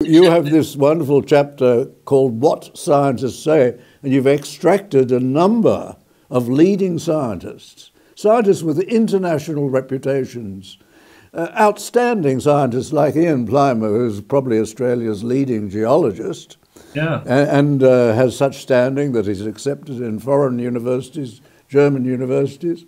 you have this wonderful chapter called What Scientists Say, and you've extracted a number of leading scientists, scientists with international reputations, outstanding scientists like Ian Plimer, who's probably Australia's leading geologist, Yeah. and has such standing that he's accepted in foreign universities, German universities,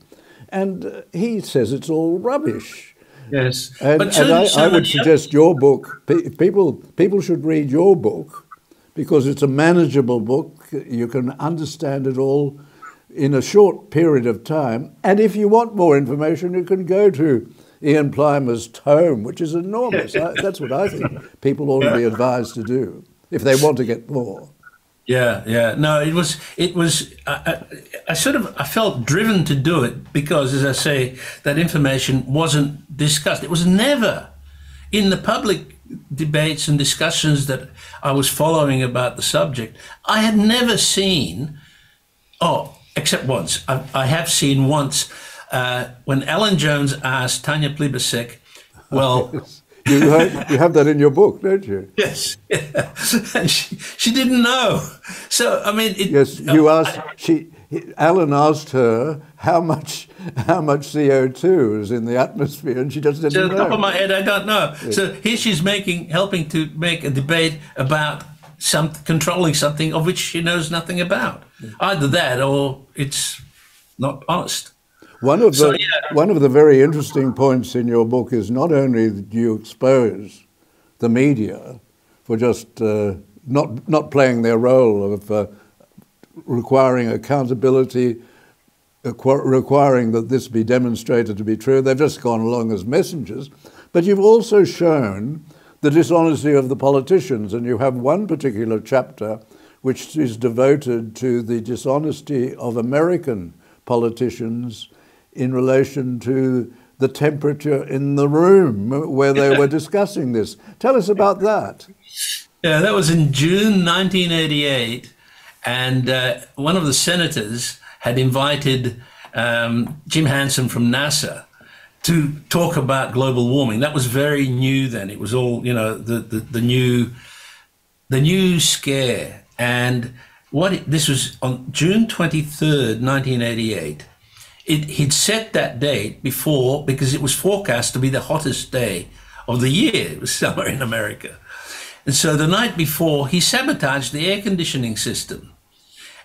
and he says it's all rubbish. Yes. And, But so, I so would many suggest your book, people should read your book because it's a manageable book. You can understand it all in a short period of time. And if you want more information, you can go to Ian Plimer's tome, which is enormous. That's what I think people ought to be advised to do if they want to get more. Yeah, yeah. No, it was, I felt driven to do it because, as I say, that information wasn't discussed. It was never in the public debates and discussions that I was following about the subject. I had never seen, except once. I have seen once when alanjones asked Tanya Plibersek, well, You have that in your book, don't you? yes, yeah. And she didn't know. So I mean, Yes, you asked. Alan asked her how much CO2 is in the atmosphere, and she just didn't know. Off the top of my head, I don't know. Yes. So here she's helping to make a debate about controlling something of which she knows nothing about. Yes. Either that, or it's not honest. One of the very interesting points in your book is not only that you expose the media for just not playing their role of requiring accountability, requiring that this be demonstrated to be true. They've just gone along as messengers. But you've also shown the dishonesty of the politicians, and you have one particular chapter which is devoted to the dishonesty of American politicians in relation to the temperature in the room where they were discussing this. Tell us about that. Yeah, that was in June 1988, and one of the senators had invited Jim Hansen from NASA to talk about global warming. That was very new then. It was all, the new scare. And this was on June 23rd, 1988. He'd set that date before because it was forecast to be the hottest day of the year. It was summer in America. And so the night before, he sabotaged the air conditioning system.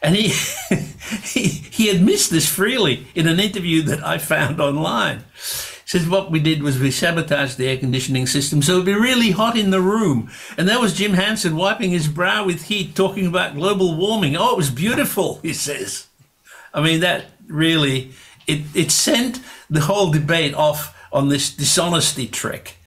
And he admits this freely in an interview that I found online. He says, what we did was we sabotaged the air conditioning system so it'd be really hot in the room. And that was Jim Hansen wiping his brow with heat, talking about global warming. Oh, it was beautiful, he says. I mean, that really... It sent the whole debate off on this dishonesty trick.